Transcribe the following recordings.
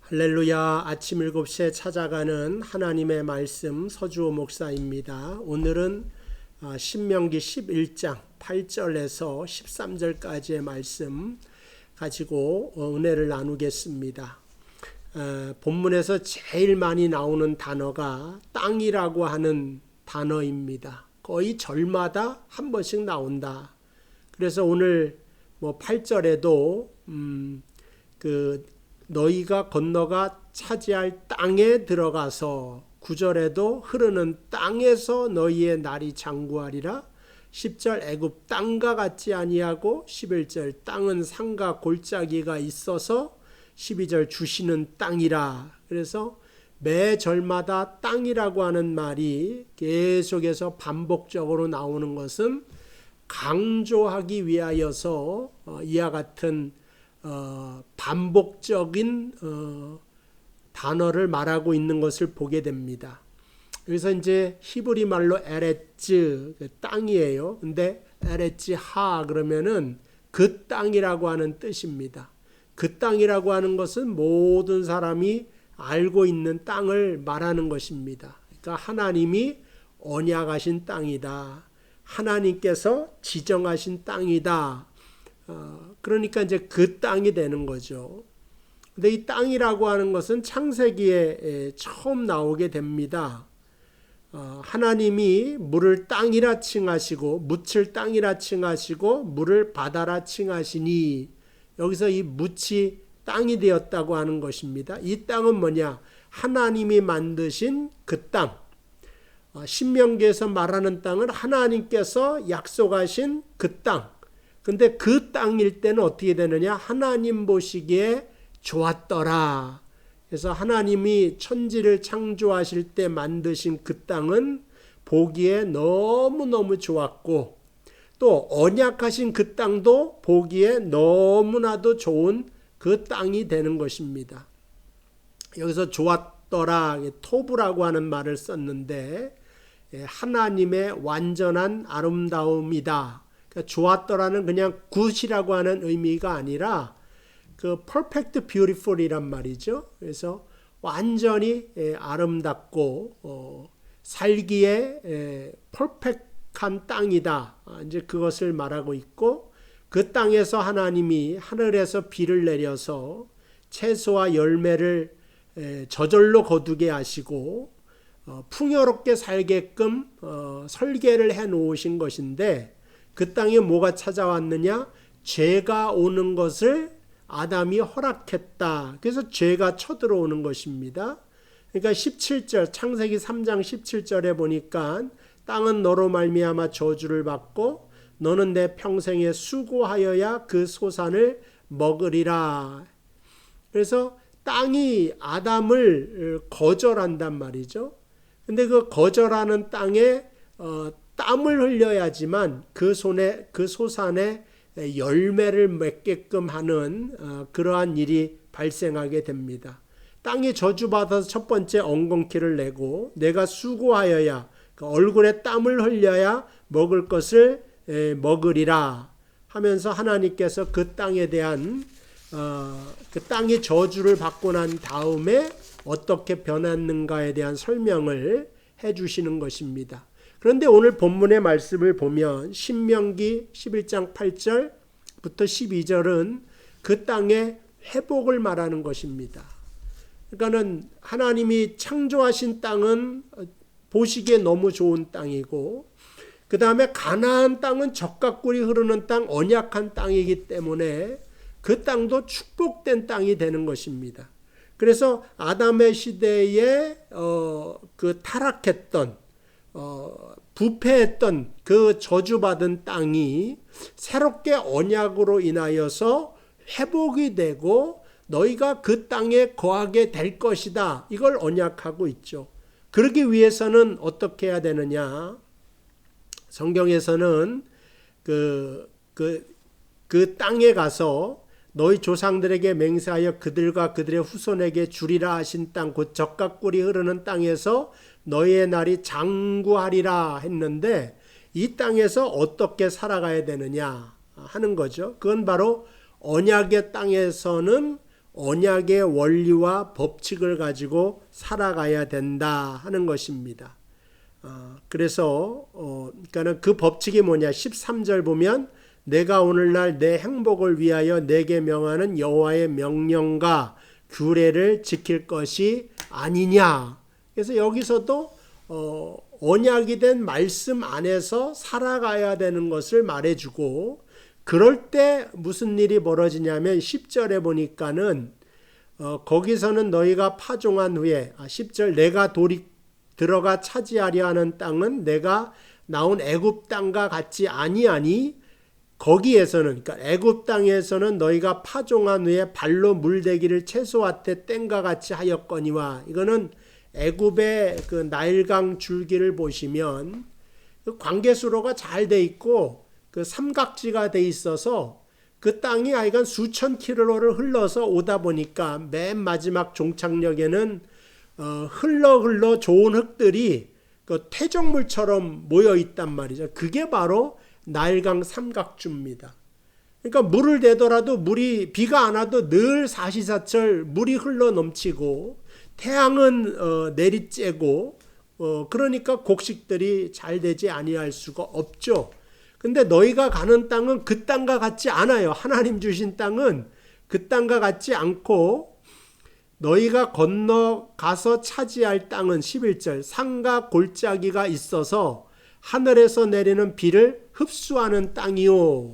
할렐루야. 아침 7시에 찾아가는 하나님의 말씀 서주호 목사입니다. 오늘은 신명기 11장 8절에서 13절까지의 말씀 가지고 은혜를 나누겠습니다. 본문에서 제일 많이 나오는 단어가 땅이라고 하는 단어입니다. 거의 절마다 한 번씩 나온다. 그래서 오늘 8절에도 너희가 건너가 차지할 땅에 들어가서 9절에도 흐르는 땅에서 너희의 날이 장구하리라. 10절 애굽 땅과 같지 아니하고 11절 땅은 산과 골짜기가 있어서 12절 주시는 땅이라. 그래서 매 절마다 땅이라고 하는 말이 계속해서 반복적으로 나오는 것은 강조하기 위하여서 이와 같은 반복적인 단어를 말하고 있는 것을 보게 됩니다. 여기서 이제 히브리 말로 에레츠 땅이에요. 근데 에레츠 하 그러면은 그 땅이라고 하는 뜻입니다. 그 땅이라고 하는 것은 모든 사람이 알고 있는 땅을 말하는 것입니다. 그러니까 하나님이 언약하신 땅이다. 하나님께서 지정하신 땅이다. 그러니까 이제 그 땅이 되는 거죠. 근데 이 땅이라고 하는 것은 창세기에 처음 나오게 됩니다. 하나님이 물을 땅이라 칭하시고 묻을 땅이라 칭하시고 물을 바다라 칭하시니 여기서 이 묻이 땅이 되었다고 하는 것입니다. 이 땅은 뭐냐? 하나님이 만드신 그 땅. 신명기에서 말하는 땅은 하나님께서 약속하신 그 땅. 근데 그 땅일 때는 어떻게 되느냐? 하나님 보시기에 좋았더라. 그래서 하나님이 천지를 창조하실 때 만드신 그 땅은 보기에 너무너무 좋았고 또 언약하신 그 땅도 보기에 너무나도 좋은 그 땅이 되는 것입니다. 여기서 좋았더라, 토브라고 하는 말을 썼는데 하나님의 완전한 아름다움이다. 그러니까 좋았더라는 그냥 굿이라고 하는 의미가 아니라 그 perfect beautiful이란 말이죠. 그래서 완전히 아름답고 살기에 perfect한 땅이다. 이제 그것을 말하고 있고 그 땅에서 하나님이 하늘에서 비를 내려서 채소와 열매를 저절로 거두게 하시고 풍요롭게 살게끔 설계를 해 놓으신 것인데 그 땅에 뭐가 찾아왔느냐? 죄가 오는 것을 아담이 허락했다. 그래서 죄가 쳐들어오는 것입니다. 그러니까 17절 창세기 3장 17절에 보니까 땅은 너로 말미암아 저주를 받고 너는 내 평생에 수고하여야 그 소산을 먹으리라. 그래서 땅이 아담을 거절한단 말이죠. 근데 그 거절하는 땅에 땀을 흘려야지만 그 소산에 열매를 맺게끔 하는 그러한 일이 발생하게 됩니다. 땅이 저주받아서 첫 번째 엉겅퀴를 내고 내가 수고하여야 얼굴에 땀을 흘려야 먹을 것을 먹으리라 하면서 하나님께서 그 땅에 대한 그 땅이 저주를 받고 난 다음에 어떻게 변했는가에 대한 설명을 해 주시는 것입니다. 그런데 오늘 본문의 말씀을 보면 신명기 11장 8절부터 12절은 그 땅의 회복을 말하는 것입니다. 그러니까는 하나님이 창조하신 땅은 보시기에 너무 좋은 땅이고 그 다음에 가나안 땅은 젖과 꿀이 흐르는 땅, 언약한 땅이기 때문에 그 땅도 축복된 땅이 되는 것입니다. 그래서 아담의 시대에 그 타락했던 부패했던 그 저주받은 땅이 새롭게 언약으로 인하여서 회복이 되고 너희가 그 땅에 거하게 될 것이다. 이걸 언약하고 있죠. 그러기 위해서는 어떻게 해야 되느냐? 성경에서는 그 땅에 가서 너희 조상들에게 맹세하여 그들과 그들의 후손에게 주리라 하신 땅, 곧 젖과 꿀이 흐르는 땅에서 너희의 날이 장구하리라 했는데 이 땅에서 어떻게 살아가야 되느냐 하는 거죠. 그건 바로 언약의 땅에서는 언약의 원리와 법칙을 가지고 살아가야 된다 하는 것입니다. 그래서 그러니까는 그 법칙이 뭐냐? 13절 보면 내가 오늘날 내 행복을 위하여 내게 명하는 여호와의 명령과 규례를 지킬 것이 아니냐. 그래서 여기서도 언약이 된 말씀 안에서 살아가야 되는 것을 말해주고, 그럴 때 무슨 일이 벌어지냐면 10절에 보니까는 거기서는 너희가 파종한 후에 10절 내가 들어가 차지하려 하는 땅은 내가 나온 애굽 땅과 같지 아니하니 거기에서는, 그러니까 애굽 땅에서는 너희가 파종한 후에 발로 물대기를 채소밭에 뗀과 같이 하였거니와, 이거는 애굽의 그 나일강 줄기를 보시면 그 관계수로가 잘 돼 있고 그 삼각지가 돼 있어서 그 땅이 하여간 수천 킬로를 흘러서 오다 보니까 맨 마지막 종착역에는 흘러 좋은 흙들이 그 퇴적물처럼 모여 있단 말이죠. 그게 바로 나일강 삼각주입니다. 그러니까 물을 대더라도 비가 안 와도 늘 사시사철 물이 흘러 넘치고 태양은 내리쬐고 그러니까 곡식들이 잘 되지 아니할 수가 없죠. 근데 너희가 가는 땅은 그 땅과 같지 않아요. 하나님 주신 땅은 그 땅과 같지 않고, 너희가 건너가서 차지할 땅은 11절 산과 골짜기가 있어서 하늘에서 내리는 비를 흡수하는 땅이요.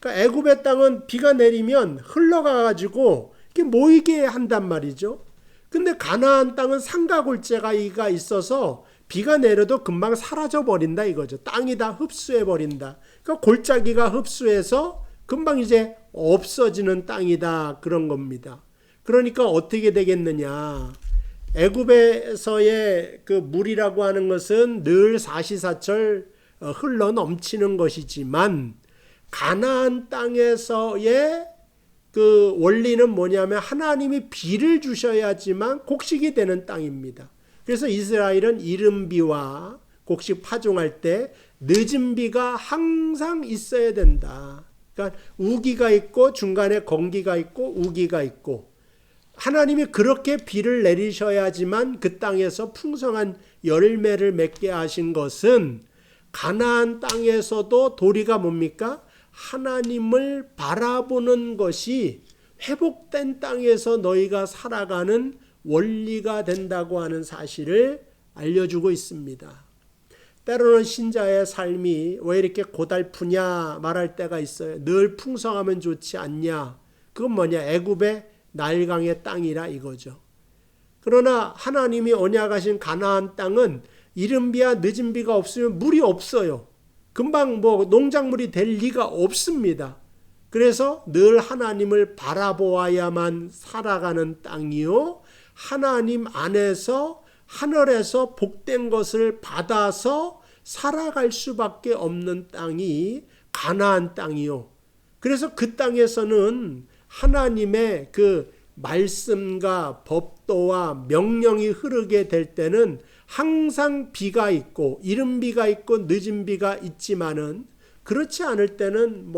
그러니까 애굽의 땅은 비가 내리면 흘러가가지고 이렇게 모이게 한단 말이죠. 근데 가나안 땅은 산과 골짜기가 있어서 비가 내려도 금방 사라져 버린다 이거죠. 땅이 다 흡수해 버린다. 그러니까 골짜기가 흡수해서 금방 이제 없어지는 땅이다 그런 겁니다. 그러니까 어떻게 되겠느냐? 애굽에서의 그 물이라고 하는 것은 늘 사시사철 흘러 넘치는 것이지만 가나안 땅에서의 그 원리는 뭐냐면 하나님이 비를 주셔야지만 곡식이 되는 땅입니다. 그래서 이스라엘은 이른 비와 곡식 파종할 때 늦은 비가 항상 있어야 된다. 그러니까 우기가 있고 중간에 건기가 있고 우기가 있고, 하나님이 그렇게 비를 내리셔야지만 그 땅에서 풍성한 열매를 맺게 하신 것은, 가나안 땅에서도 도리가 뭡니까? 하나님을 바라보는 것이 회복된 땅에서 너희가 살아가는 원리가 된다고 하는 사실을 알려주고 있습니다. 때로는 신자의 삶이 왜 이렇게 고달프냐 말할 때가 있어요. 늘 풍성하면 좋지 않냐. 그건 뭐냐? 애굽의 나일강의 땅이라 이거죠. 그러나 하나님이 언약하신 가나안 땅은 이른 비와 늦은 비가 없으면 물이 없어요. 금방 농작물이 될 리가 없습니다. 그래서 늘 하나님을 바라보아야만 살아가는 땅이요, 하나님 안에서 하늘에서 복된 것을 받아서 살아갈 수밖에 없는 땅이 가나안 땅이요. 그래서 그 땅에서는 하나님의 그 말씀과 법도와 명령이 흐르게 될 때는 항상 비가 있고 이른 비가 있고 늦은 비가 있지만은, 그렇지 않을 때는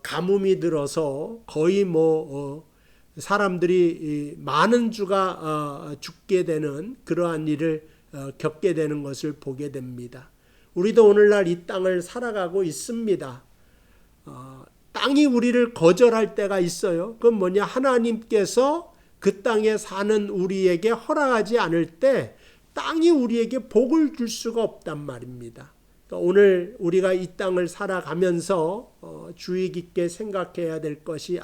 가뭄이 들어서 거의 사람들이 많은 주가 죽게 되는 그러한 일을 겪게 되는 것을 보게 됩니다. 우리도 오늘날 이 땅을 살아가고 있습니다. 땅이 우리를 거절할 때가 있어요. 그건 뭐냐? 하나님께서 그 땅에 사는 우리에게 허락하지 않을 때 땅이 우리에게 복을 줄 수가 없단 말입니다. 그러니까 오늘 우리가 이 땅을 살아가면서 주의 깊게 생각해야 될 것이,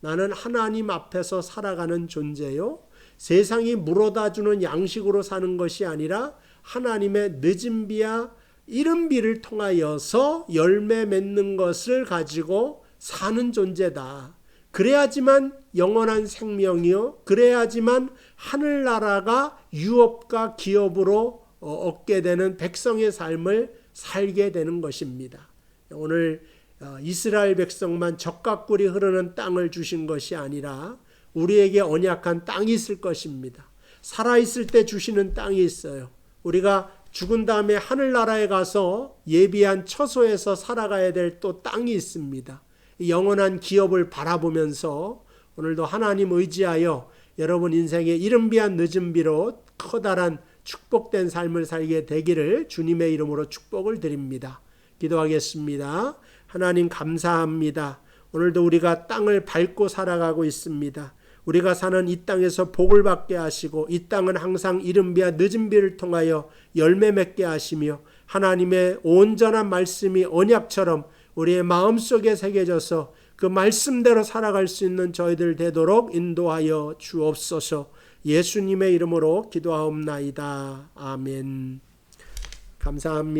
나는 하나님 앞에서 살아가는 존재요, 세상이 물어다 주는 양식으로 사는 것이 아니라 하나님의 늦은 비와 이른 비를 통하여서 열매 맺는 것을 가지고 사는 존재다. 그래야지만 영원한 생명이요, 그래야지만 하늘나라가 유업과 기업으로 얻게 되는 백성의 삶을 살게 되는 것입니다. 오늘 이스라엘 백성만 젖과 꿀이 흐르는 땅을 주신 것이 아니라 우리에게 언약한 땅이 있을 것입니다. 살아있을 때 주시는 땅이 있어요. 우리가 죽은 다음에 하늘나라에 가서 예비한 처소에서 살아가야 될 또 땅이 있습니다. 영원한 기업을 바라보면서 오늘도 하나님 의지하여 여러분 인생의 이른비한 늦은비로 커다란 축복된 삶을 살게 되기를 주님의 이름으로 축복을 드립니다. 기도하겠습니다. 하나님 감사합니다. 오늘도 우리가 땅을 밟고 살아가고 있습니다. 우리가 사는 이 땅에서 복을 받게 하시고 이 땅은 항상 이른비와 늦은비를 통하여 열매 맺게 하시며 하나님의 온전한 말씀이 언약처럼 우리의 마음속에 새겨져서 그 말씀대로 살아갈 수 있는 저희들 되도록 인도하여 주옵소서. 예수님의 이름으로 기도하옵나이다. 아멘. 감사합니다.